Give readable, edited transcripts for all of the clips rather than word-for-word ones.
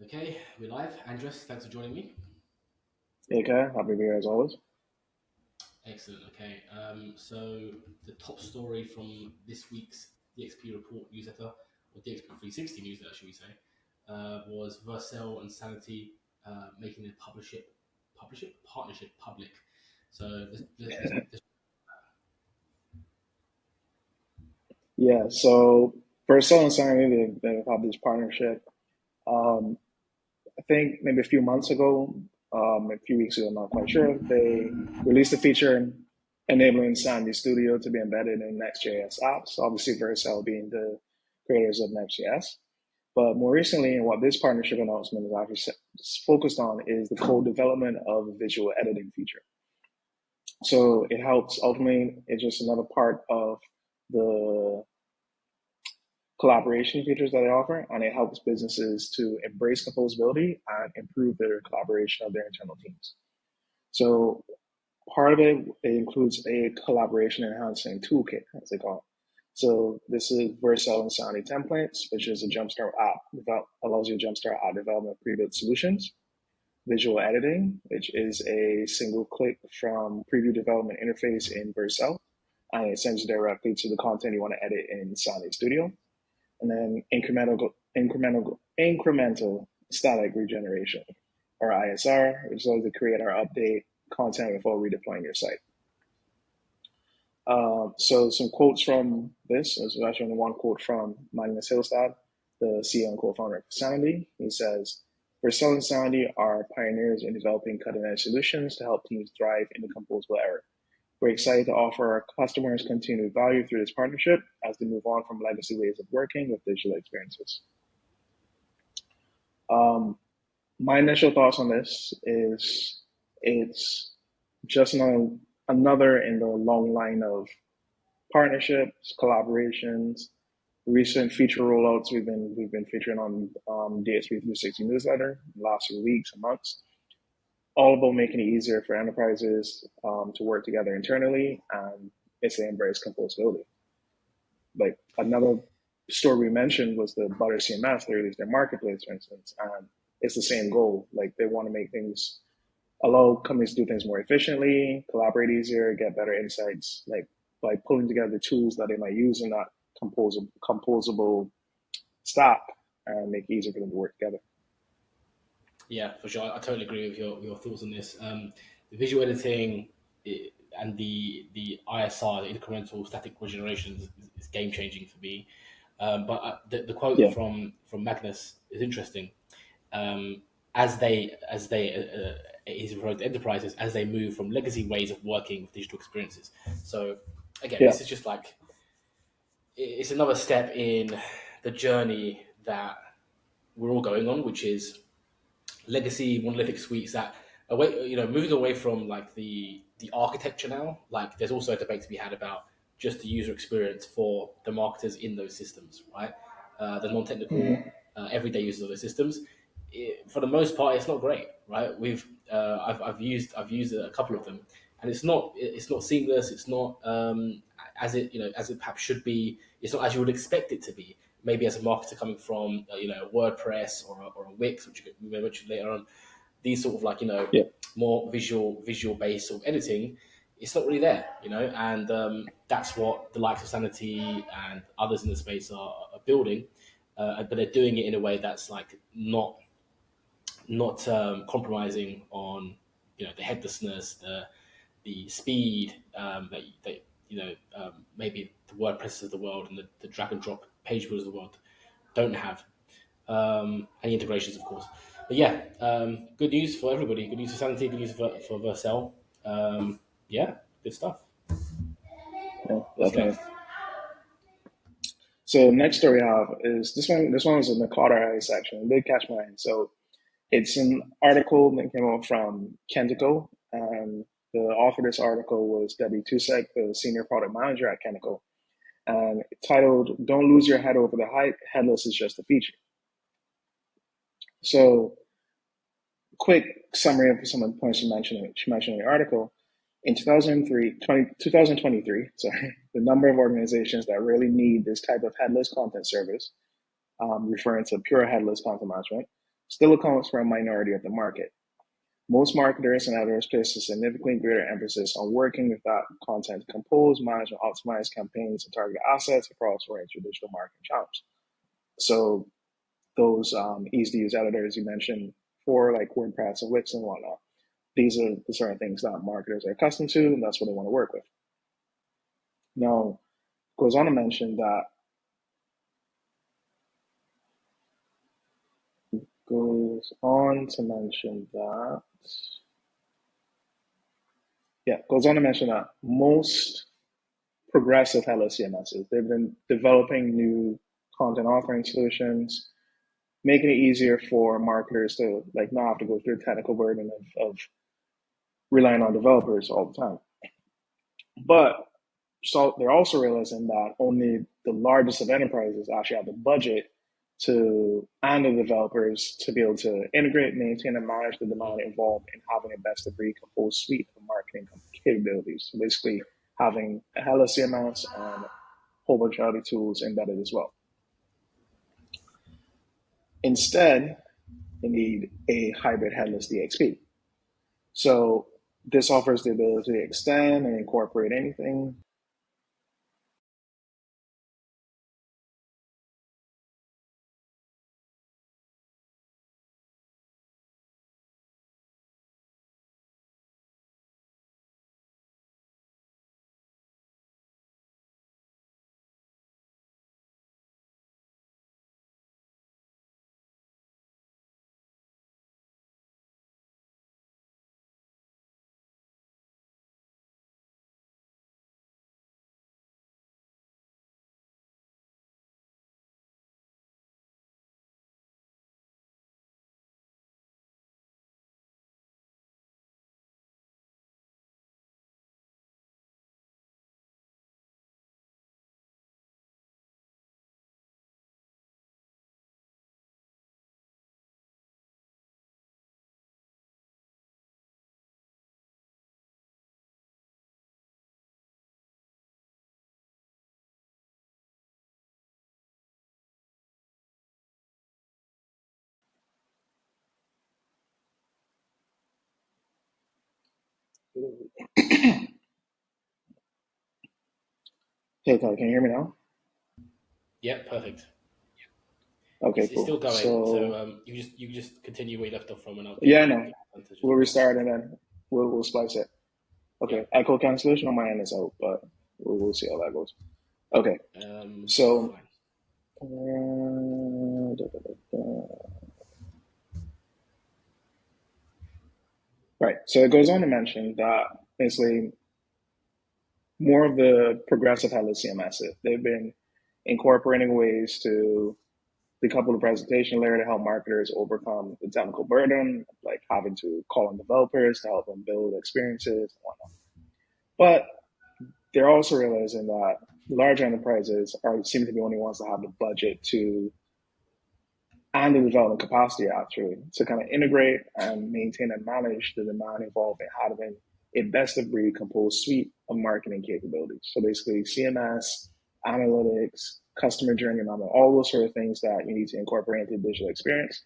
Okay, we're live. Andres, thanks for joining me. Okay, happy to be here as always. Excellent. Okay, so the top story from this week's DXP report newsletter, or DXP 360 newsletter, should we say, was Vercel and Sanity making the partnership public. So Yeah, so Vercel and Sanity, they've had this partnership. Um, I think maybe a few months ago, a few weeks ago, I'm not quite sure, they released a feature enabling Sanity Studio to be embedded in Next.js apps, obviously Vercel being the creators of Next.js. But more recently, what this partnership announcement is actually focused on is the code development of a visual editing feature. So it helps ultimately, it's just another part of the collaboration features that they offer, and it helps businesses to embrace composability and improve their collaboration of their internal teams. So part of it includes a collaboration enhancing toolkit, as they call it. So this is Vercel and Sanity templates, which is a Jumpstart app that allows you to jumpstart app development pre-built solutions. Visual editing, which is a single click from preview development interface in Vercel, and it sends you directly to the content you want to edit in Sanity Studio. And then incremental static regeneration, or ISR, which allows you to create or update content before redeploying your site. So some quotes from this, there's actually one quote from Magnus Hillstad, the CEO and co-founder of Sanity. He says, Vercel and Sanity are pioneers in developing cutting-edge solutions to help teams thrive in the composable era. We're excited to offer our customers continued value through this partnership as they move on from legacy ways of working with digital experiences. Um, my initial thoughts on this is it's just another in the long line of partnerships, collaborations, recent feature rollouts we've been featuring on DSP 360 newsletter the last few weeks and months, all about making it easier for enterprises to work together internally and basically embrace composability. Like another story we mentioned was the Butter CMS. They released their marketplace, for instance, and it's the same goal. Like they want to make things allow companies to do things more efficiently, collaborate easier, get better insights, like by pulling together the tools that they might use in that composable stack and make it easier for them to work together. Yeah, for sure. I totally agree with your thoughts on this. The visual editing and the ISR, the incremental static regeneration, is game changing for me. But the quote Yeah. from Magnus is interesting. Um, as they he's referring to enterprises as they move from legacy ways of working with digital experiences. So again, Yeah. this is just like it's another step in the journey that we're all going on, which is legacy monolithic suites that away moving away from like the architecture now. Like there's also a debate to be had about just the user experience for the marketers in those systems, right? The non-technical Mm-hmm. everyday users of those systems, for the most part it's not great, right? I've used a couple of them, and it's not seamless. It's not as it perhaps should be. It's not as you would expect it to be. Maybe as a marketer coming from WordPress or a Wix, which we may mention later on, these sort of like Yeah. more visual based sort of editing, it's not really there, and that's what the likes of Sanity and others in the space are building, but they're doing it in a way that's like not compromising on the headlessness, the speed that maybe the WordPress of the world and the drag and drop page builders of the world don't have, and the integrations, of course. But yeah, good news for everybody. Good news for Sanity. Good news for Vercel. Yeah, good stuff. Yeah. What's Definitely. next? So next story I have is this one. This one was in the Carter Eye section. It did catch my eye. So it's an article that came out from Kentico, and the author of this article was Debbie Tusek, the senior product manager at Kentico, and titled "Don't Lose Your Head Over the Hype. Headless is just a feature." So, quick summary of some of the points she mentioned in the article. In 2023, sorry, the number of organizations that really need this type of headless content service, referring to pure headless content management, still accounts for a minority of the market. Most marketers and editors place a significantly greater emphasis on working with that content to compose, manage, and optimize campaigns and target assets across a range of digital marketing channels. So those easy to use editors you mentioned for like WordPress and Wix and whatnot, these are the sort of things that marketers are accustomed to, and that's what they want to work with. Now, goes on to mention that most progressive headless CMSs, they've been developing new content authoring solutions, making it easier for marketers to like not have to go through the technical burden of relying on developers all the time. But so they're also realizing that only the largest of enterprises actually have the budget to and the developers to be able to integrate, maintain, and manage the demand involved in having a best of breed composed suite of marketing capabilities. So basically having a hella CMS and a whole bunch of other tools embedded as well. Instead, you need a hybrid headless DXP. So this offers the ability to extend and incorporate anything. Hey, Todd, can you hear me now? Yeah, perfect. Okay, It's still cool. going. So So you just continue where you left off from, and yeah, no, I'll get just we'll follow up. restart and then we'll splice it. Yeah. Okay, echo cancellation on my end is out, but we'll see how that goes. Okay, so Fine. right, so it goes on to mention that basically more of the progressive headless CMSs, they've been incorporating ways to decouple the presentation layer to help marketers overcome the technical burden, like having to call on developers to help them build experiences and whatnot. But they're also realizing that large enterprises seem to be the only ones that have the budget to and the development capacity actually to kind of integrate and maintain and manage the demand involved in having a best of breed composed suite of marketing capabilities. So basically CMS, analytics, customer journey management, all those sort of things that you need to incorporate into the digital experience.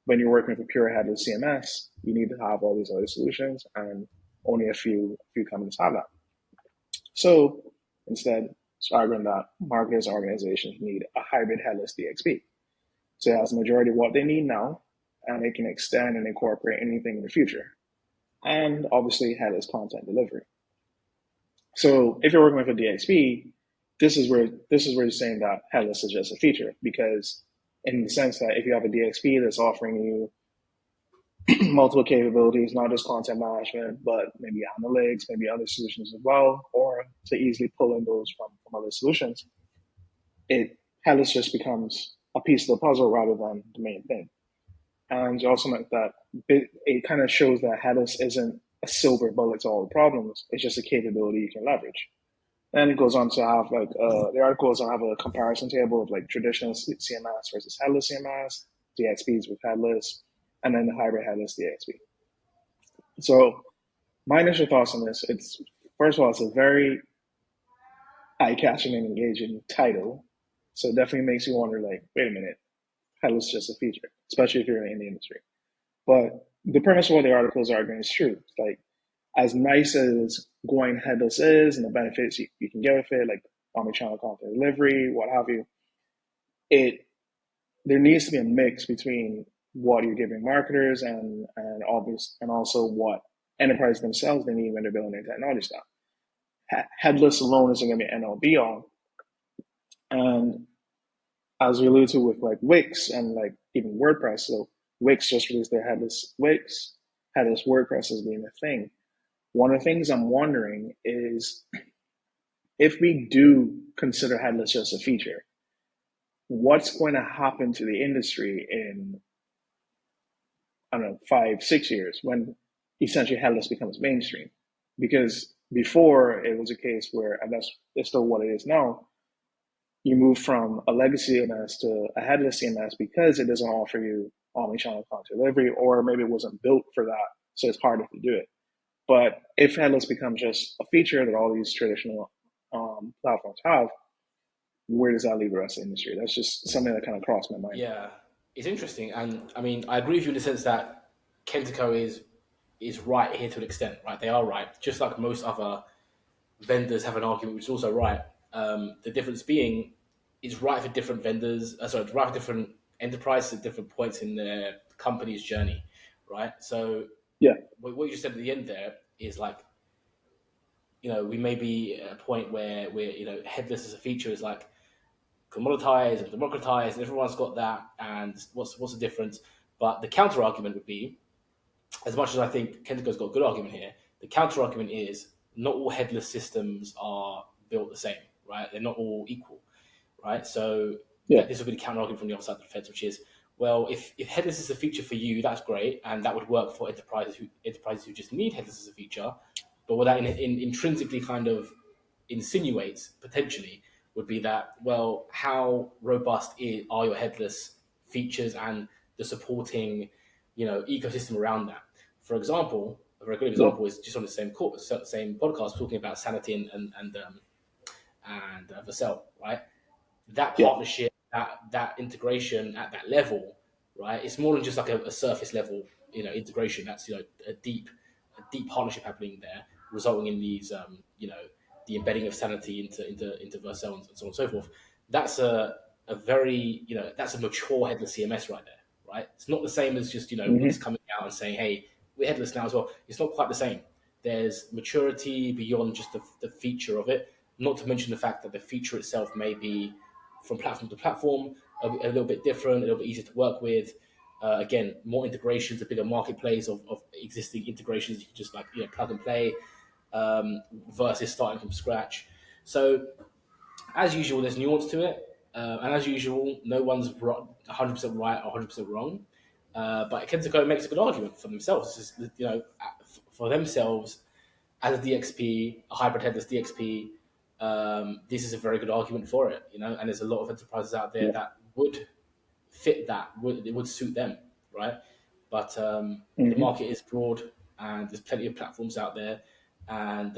When you're working with a pure headless CMS, you need to have all these other solutions, and only a few companies have that. So instead, it's arguing that marketers and organizations need a hybrid headless DXP. So it has the majority of what they need now, and it can extend and incorporate anything in the future. And obviously, headless content delivery. So if you're working with a DXP, this is where you're saying that headless is just a feature, because in the sense that if you have a DXP that's offering you multiple capabilities, not just content management, but maybe analytics, maybe other solutions as well, or to easily pull in those from other solutions, it headless just becomes a piece of the puzzle rather than the main thing. And you also meant that it kind of shows that headless isn't a silver bullet to all the problems. It's just a capability you can leverage. And it goes on to have like the article goes on to have a comparison table of like traditional CMS versus headless CMS, DXPs with headless, and then the hybrid headless DXP. So my initial thoughts on this, it's first of all, it's a very eye-catching and engaging title. So it definitely makes you wonder, like, wait a minute, headless is just a feature, especially if you're in the industry. But the premise of what the article is arguing is true. It's like, as nice as going headless is and the benefits you can get with it, like omnichannel content delivery, what have you, it there needs to be a mix between what you're giving marketers and also what enterprises themselves they need when they're building their technology stuff. Headless alone isn't going to be an NL be all. And as we alluded to with like Wix and like even WordPress, so Wix just released their headless Wix, headless WordPress as being a thing. One of the things I'm wondering is if we do consider headless just a feature, what's going to happen to the industry in, I don't know, 5, 6 years when essentially headless becomes mainstream? Because before it was a case where, and that's it's still what it is now, you move from a legacy CMS to a headless CMS because it doesn't offer you omnichannel content delivery, or maybe it wasn't built for that, so it's harder to do it. But if headless becomes just a feature that all these traditional platforms have, where does that leave the rest of the industry? That's just something that kind of crossed my mind. Yeah, it's interesting, and I mean, I agree with you in the sense that Kentico is right here to an extent, right? They are right, just like most other vendors have an argument, which is also right. The difference being, it's right for different vendors. Sorry, it's right for different enterprises at different points in their company's journey, right? So Yeah, what you just said at the end there is like, we may be at a point where we're, headless as a feature is like commoditized and democratized, and everyone's got that. And what's the difference? But the counter argument would be, as much as I think Kentico's got a good argument here, the counter argument is not all headless systems are built the same, right? They're not all equal, right? So yeah, that this would be the counter argument from the other side of the fence, which is, well, if headless is a feature for you, that's great, and that would work for enterprises who just need headless as a feature. But what that intrinsically kind of insinuates potentially would be that, well, how robust are your headless features and the supporting, ecosystem around that? For example, a very good yeah, example is just on the same podcast talking about Sanity and Vercel, right? That yeah. partnership, that integration at that level, right? It's more than just like a surface level, integration. That's a deep partnership happening there, resulting in these, the embedding of Sanity into Vercel and so on and so forth. That's a very, that's a mature headless CMS right there, right? It's not the same as just Wix Mm-hmm. coming out and saying, hey, we're headless now as well. It's not quite the same. There's maturity beyond just the feature of it. Not to mention the fact that the feature itself may be from platform to platform a little bit different, a little bit easier to work with. Again, more integrations, a bigger marketplace of existing integrations you can just like plug and play, versus starting from scratch. So as usual, there's nuance to it, and as usual, no one's 100% right or 100% wrong. But Kentaco makes a good argument for themselves. It's just, for themselves as a DXP, a hybrid headless DXP. This is a very good argument for it, and there's a lot of enterprises out there Yeah. that would fit that, it would suit them, right? But the Mm-hmm. market is broad, and there's plenty of platforms out there, and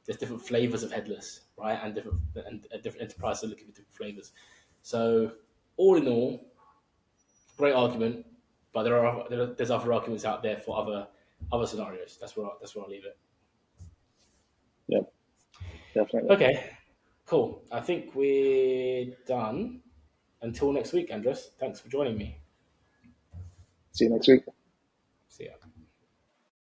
there's different flavors of headless, right? And different enterprises are looking for different flavors. So all in all, great argument, but there's other arguments out there for other scenarios. That's where I'll leave it. Yep. Definitely. Okay, cool. I think we're done. Until next week, Andres. Thanks for joining me. See you next week. See ya.